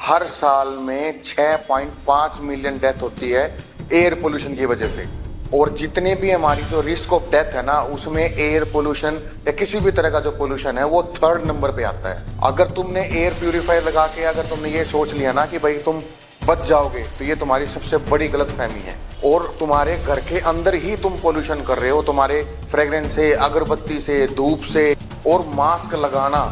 हर साल में 6.5 million death होती है एयर पोल्यूशन की वजह से। और जितने भी हमारी जो रिस्क ऑफ डेथ है ना, उसमें एयर पोल्यूशन या किसी भी तरह का जो पोल्यूशन है वो 3rd नंबर पे आता है। अगर तुमने एयर प्यूरिफायर लगा के अगर तुमने ये सोच लिया ना कि भाई तुम बच जाओगे, तो ये तुम्हारी सबसे बड़ी गलतफहमी है। और तुम्हारे घर के अंदर ही तुम पोल्यूशन कर रहे हो, तुम्हारे फ्रेग्रेंस से, अगरबत्ती से, धूप से। और मास्क लगाना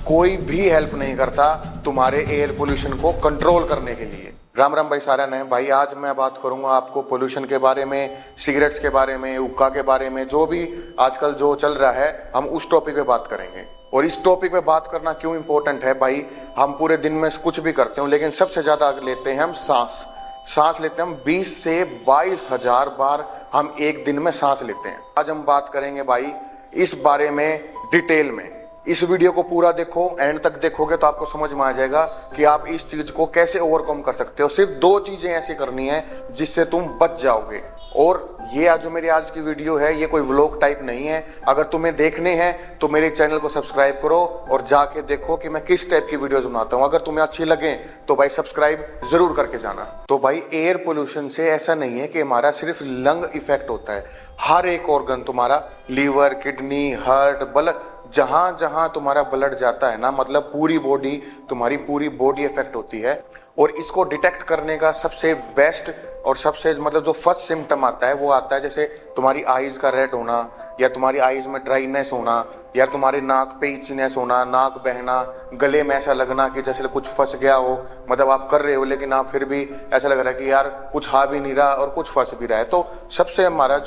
कोई भी हेल्प नहीं करता तुम्हारे एयर पोल्यूशन को कंट्रोल करने के लिए। राम राम भाई, सारा नए भाई। आज मैं बात करूंगा आपको पोल्यूशन के बारे में, सिगरेट्स के बारे में, हुक्का के बारे में, जो भी आजकल जो चल रहा है, हम उस टॉपिक पे बात करेंगे। और इस टॉपिक पे बात करना क्यों इंपॉर्टेंट है भाई, हम पूरे दिन में कुछ भी करते हैं, लेकिन सबसे ज्यादा लेते हैं हम सांस लेते हैं हम 20 से 22 हजार बार हम एक दिन में सांस लेते हैं। आज हम बात करेंगे भाई इस बारे में डिटेल में। इस वीडियो को पूरा देखो, एंड तक देखोगे तो आपको समझ में आ जाएगा कि आप इस चीज को कैसे ओवरकम कर सकते हो। सिर्फ 2 चीजें ऐसी करनी है जिससे तुम बच जाओगे। और ये आज जो मेरी आज की वीडियो है, ये कोई व्लॉग टाइप नहीं है। अगर तुम्हें देखने हैं तो मेरे चैनल को सब्सक्राइब करो और जाके देखो कि मैं किस टाइप की वीडियोस बनाता हूँ। अगर तुम्हें अच्छी लगे तो भाई सब्सक्राइब जरूर करके जाना। तो भाई एयर पोल्यूशन से ऐसा नहीं है कि हमारा सिर्फ लंग इफेक्ट होता है, हर एक ऑर्गन तुम्हारा, लीवर, किडनी, हार्ट, ब्लड, जहां जहां तुम्हारा ब्लड जाता है ना, मतलब पूरी बॉडी, तुम्हारी पूरी बॉडी इफेक्ट होती है। और इसको डिटेक्ट करने का सबसे बेस्ट और सबसे मतलब जो फर्स्ट सिम्टम आता है वो आता है जैसे तुम्हारी आईज का रेड होना, या तुम्हारी आईज में ड्राइनेस होना, या तुम्हारे नाक पे इचनेस होना, नाक बहना, गले में ऐसा लगना कि जैसे कुछ फंस गया हो। मतलब आप कर रहे हो लेकिन आप फिर भी ऐसा लग रहा है कि यार कुछ आ भी नहीं रहा और कुछ फंस भी रहा है। तो सबसे हमारा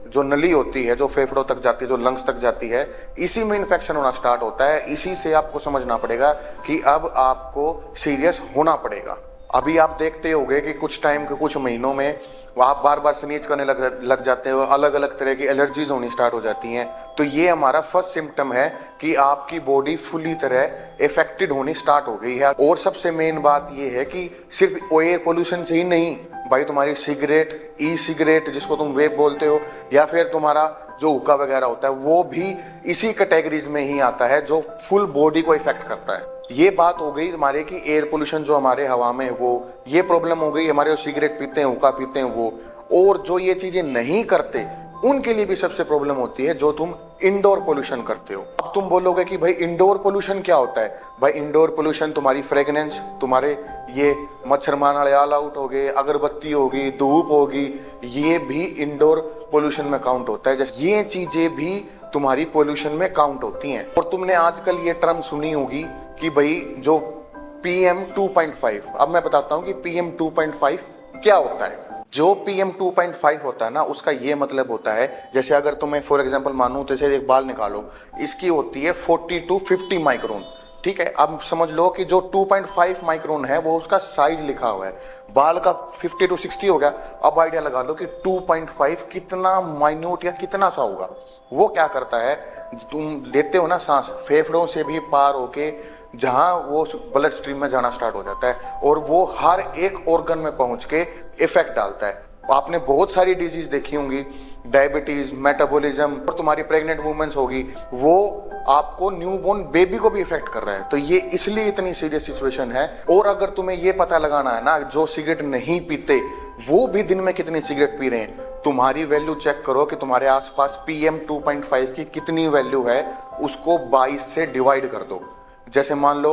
जो नली होती है, जो फेफड़ों तक जाती है, जो लंग्स तक जाती है, इसी में इन्फेक्शन होना स्टार्ट होता है। इसी से आपको समझना पड़ेगा कि अब आपको सीरियस होना पड़ेगा। अभी आप देखते होंगे कि कुछ टाइम के कुछ महीनों में आप बार बार स्नीज करने लग जाते हो, अलग अलग तरह की एलर्जीज होनी स्टार्ट हो जाती हैं। तो ये हमारा फर्स्ट सिम्टम है कि आपकी बॉडी फुली तरह इफेक्टेड होनी स्टार्ट हो गई है। और सबसे मेन बात ये है कि सिर्फ एयर पोल्यूशन से ही नहीं भाई, तुम्हारी सिगरेट, ई सिगरेट जिसको तुम वेप बोलते हो, या फिर तुम्हारा जो हुक्का वगैरह होता है, वो भी इसी कैटेगरीज में ही आता है जो फुल बॉडी को इफेक्ट करता है। ये बात हो गई हमारे कि एयर पोल्यूशन जो हमारे हवा में है वो, ये प्रॉब्लम हो गई हमारे जो सिगरेट पीते हैं, हुक्का पीते हैं वो। और जो ये चीजें नहीं करते उनके लिए भी सबसे प्रॉब्लम होती है जो तुम इंडोर पोल्यूशन करते हो। अब तुम बोलोगे कि भाई इंडोर पोल्यूशन क्या होता है। भाई इंडोर पोल्यूशन तुम्हारी फ्रेग्रेंस, तुम्हारे ये मच्छर मारने वाले ऑल आउट हो गए, अगरबत्ती होगी, धूप होगी, ये भी इंडोर पोल्यूशन में काउंट होता है। जैसे ये चीजें भी तुम्हारी पोल्यूशन में काउंट होती हैं। और तुमने आजकल ये टर्म सुनी होगी कि भाई जो PM 2.5, अब मैं बताता हूँ कि PM 2.5 क्या होता है। जो PM 2.5 होता है ना, उसका ये मतलब होता है, जैसे अगर तुम्हें फॉर एग्जांपल मानूं, जैसे एक बाल निकालो, इसकी होती है 40 to 50 माइक्रोन। ठीक है, अब समझ लो कि जो 2.5 माइक्रोन है वो उसका साइज लिखा हुआ है, बाल का 50 to 60 हो गया। अब आइडिया लगा लो कि 2.5 कितना माइन्यूट या कितना सा होगा। वो क्या करता है, तुम लेते हो ना सांस, फेफड़ों से भी पार होके जहां वो ब्लड स्ट्रीम में जाना स्टार्ट हो जाता है, और वो हर एक ऑर्गन में पहुंच के इफेक्ट डालता है। आपने बहुत सारी डिजीज देखी होंगी, डायबिटीज, मेटाबॉलिज्म, और तुम्हारी प्रेग्नेंट वुमेन्स होगी, वो आपको न्यूबॉर्न बेबी को भी इफेक्ट कर रहा है। तो ये इसलिए इतनी सीरियस सिचुएशन है। और अगर तुम्हें ये पता लगाना है ना, जो सिगरेट नहीं पीते वो भी दिन में कितनी सिगरेट पी रहे हैं, तुम्हारी वैल्यू चेक करो कि तुम्हारे आसपास PM 2.5 की कितनी वैल्यू है, उसको 22 से डिवाइड कर दो। जैसे मान लो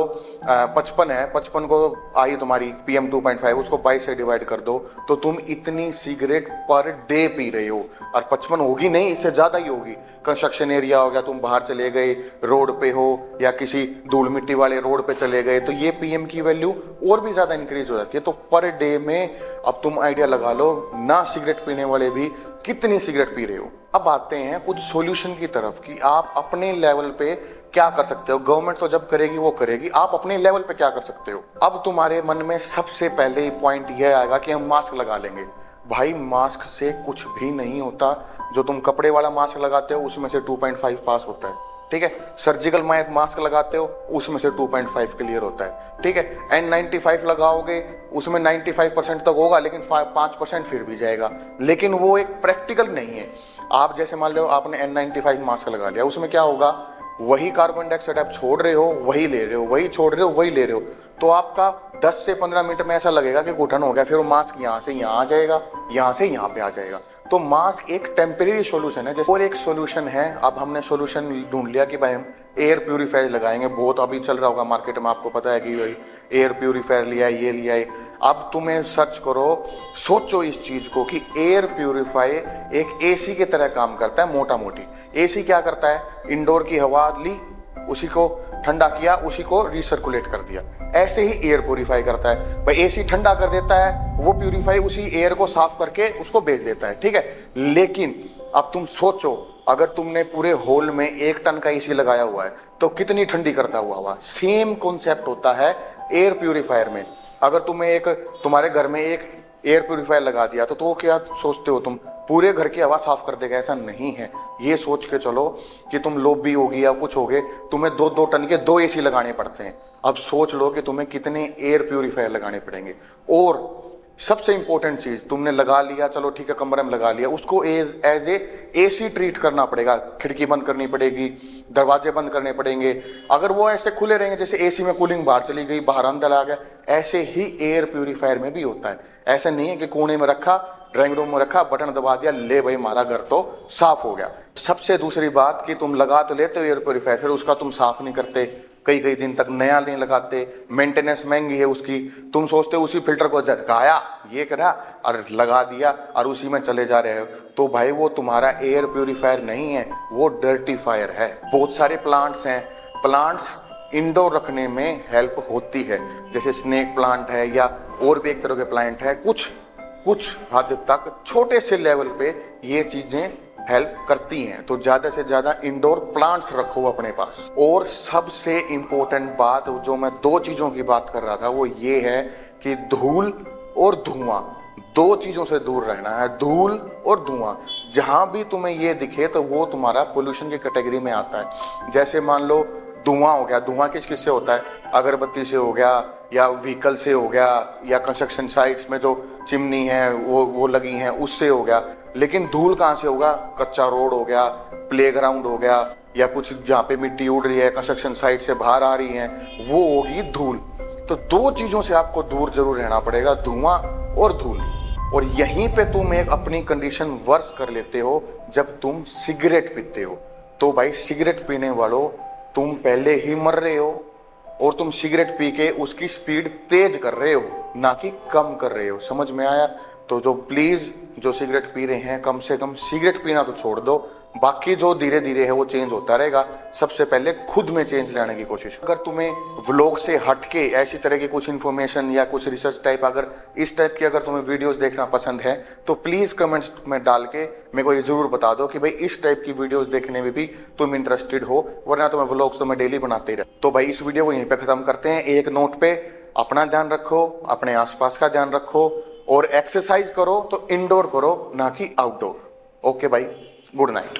55 है, 55 को आई तुम्हारी PM 2.5, उसको 22 से डिवाइड कर दो, तो तुम इतनी सिगरेट पर डे पी रहे हो। और 55 होगी नहीं, इससे ज्यादा ही होगी। कंस्ट्रक्शन एरिया हो गया, तुम बाहर चले गए, रोड पे हो या किसी धूल मिट्टी वाले रोड पे चले गए, तो ये PM की वैल्यू और भी ज्यादा इंक्रीज हो जाती है। तो पर डे में अब तुम आइडिया लगा लो, ना सिगरेट पीने वाले भी कितनी सिगरेट पी रहे हो। अब आते हैं कुछ सॉल्यूशन की तरफ कि आप अपने लेवल पे क्या कर सकते हो। गवर्नमेंट तो जब करेगी वो करेगी, आप अपने लेवल पे क्या कर सकते हो। अब तुम्हारे मन में सबसे पहले पॉइंट यह आएगा कि हम मास्क लगा लेंगे। भाई मास्क से कुछ भी नहीं होता। जो तुम कपड़े वाला मास्क लगाते हो उसमें से 2.5 पास होता है। ठीक है, सर्जिकल मास्क लगाते हो उसमें से 2.5 क्लियर होता है। ठीक है, N95 लगाओगे उसमें 95% तक होगा, लेकिन 5% फिर भी जाएगा, लेकिन वो एक प्रैक्टिकल नहीं है। आप जैसे मान लो आपने N95 मास्क लगा लिया, उसमें क्या होगा, वही कार्बन डाइऑक्साइड आप छोड़ रहे हो वही ले रहे हो, वही छोड़ रहे हो वही ले रहे हो, तो आपका 10 से 15 मिनट में ऐसा लगेगा कि घुटन हो गया, फिर वो मास्क यहाँ से यहाँ आ जाएगा, यहाँ से यहाँ पे आ जाएगा। तो मास्क एक टेम्परेरी सॉल्यूशन है। और एक सॉल्यूशन है, अब हमने सॉल्यूशन ढूंढ लिया कि भाई हम एयर प्यूरीफायर लगाएंगे, बहुत अभी चल रहा होगा मार्केट में, आपको पता है कि भाई एयर प्यूरीफायर लिया है, ये लिया है। अब तुम्हें सर्च करो, सोचो इस चीज को कि एयर प्यूरीफायर एक एसी की तरह काम करता है। मोटा मोटी एसी क्या करता है, इंडोर की हवा ली, उसी को ठंडा किया, उसी को रिसर्कुलेट कर दिया। ऐसे ही एयर प्यूरीफाई करता है भाई, एसी ठंडा कर देता है, वो प्यूरीफाई उसी एयर को साफ करके उसको भेज देता है, ठीक है। लेकिन अब तुम सोचो, अगर तुमने पूरे हॉल में 1 टन का एसी लगाया हुआ है तो कितनी ठंडी करता हुआ हवा। सेम कॉन्सेप्ट होता है एयर प्यूरीफायर में। अगर तुम्हें तुम्हारे घर में एक एयर प्यूरीफायर लगा दिया तो क्या सोचते हो तुम पूरे घर की हवा साफ कर देगा? ऐसा नहीं है। ये सोच के चलो कि तुम लॉबी होगी या कुछ होगे, तुम्हें 2-2 टन के 2 एसी लगाने पड़ते हैं। अब सोच लो कि तुम्हें कितने एयर प्यूरीफायर लगाने पड़ेंगे। और सबसे इंपॉर्टेंट चीज, तुमने लगा लिया, चलो ठीक है, कमरे में लगा लिया, उसको एज ए एसी ट्रीट करना पड़ेगा। खिड़की बंद करनी पड़ेगी, दरवाजे बंद करने पड़ेंगे। अगर वो ऐसे खुले रहेंगे, जैसे एसी में कूलिंग बाहर चली गई, बाहर अंदर आ गया, ऐसे ही एयर प्यूरीफायर में भी होता है। ऐसा नहीं है कि कोने में रखा, ड्राइंग रूम में रखा, बटन दबा दिया, ले भाई हमारा घर तो साफ हो गया। सबसे दूसरी बात कि तुम लगा तो लेते हो एयर प्यूरीफायर, फिर उसका तुम साफ नहीं करते, कई कई दिन तक नया नहीं लगाते, मेंटेनेंस महंगी है उसकी। तुम सोचते हो उसी फिल्टर को झटकाया, ये करा और लगा दिया और उसी में चले जा रहे हो, तो भाई वो तुम्हारा एयर प्यूरीफायर नहीं है, वो डर्टीफायर है। बहुत सारे प्लांट्स हैं, प्लांट्स इंडोर रखने में हेल्प होती है, जैसे स्नेक प्लांट है या और भी एक तरह के प्लांट है। कुछ हद तक छोटे से लेवल पे ये चीजें हेल्प करती हैं। तो ज्यादा से ज्यादा इंडोर प्लांट्स रखो अपने पास। और सबसे इंपॉर्टेंट बात, जो मैं 2 चीजों की बात कर रहा था, वो ये है कि धूल और धुआं, 2 चीजों से दूर रहना है। धूल और धुआं जहां भी तुम्हें ये दिखे तो वो तुम्हारा पोल्यूशन की कैटेगरी में आता है। जैसे मान लो धुआं हो गया, धुआं किस से होता है? अगरबत्ती से हो गया, या व्हीकल से हो गया, या कंस्ट्रक्शन साइट्स में जो चिमनी है वो लगी हैं उससे हो गया। लेकिन धूल कहाँ से होगा? कच्चा रोड हो गया, प्लेग्राउंड हो गया, या कुछ जहाँ पे मिट्टी उड़ रही है, कंस्ट्रक्शन साइट से बाहर आ रही है, वो होगी धूल। तो 2 चीजों से आपको दूर जरूर रहना पड़ेगा, धुआं और धूल। और यहीं पे तुम एक अपनी कंडीशन वर्स कर लेते हो जब तुम सिगरेट पीते हो। तो भाई सिगरेट पीने वालों, तुम पहले ही मर रहे हो, और तुम सिगरेट पी के उसकी स्पीड तेज कर रहे हो, ना कि कम कर रहे हो। समझ में आया? तो जो सिगरेट पी रहे हैं, कम से कम सिगरेट पीना तो छोड़ दो, बाकी जो धीरे धीरे है वो चेंज होता रहेगा। सबसे पहले खुद में चेंज लाने की कोशिश। अगर तुम्हें व्लॉग से हटके ऐसी तरह की कुछ इन्फॉर्मेशन या कुछ रिसर्च टाइप, अगर इस टाइप की अगर तुम्हें वीडियोस देखना पसंद है तो प्लीज कमेंट्स में डाल के मेरे को ये जरूर बता दो कि भाई इस टाइप की वीडियोस देखने में भी तुम इंटरेस्टेड हो, वरना तुम्हें व्लॉग्स तो मैं डेली बनाते ही रहता। तो भाई इस वीडियो को यहीं पे खत्म करते हैं। एक नोट पे, अपना ध्यान रखो, अपने आसपास का ध्यान रखो, और एक्सरसाइज करो तो इंडोर करो, ना कि आउटडोर। ओके भाई, गुड नाइट।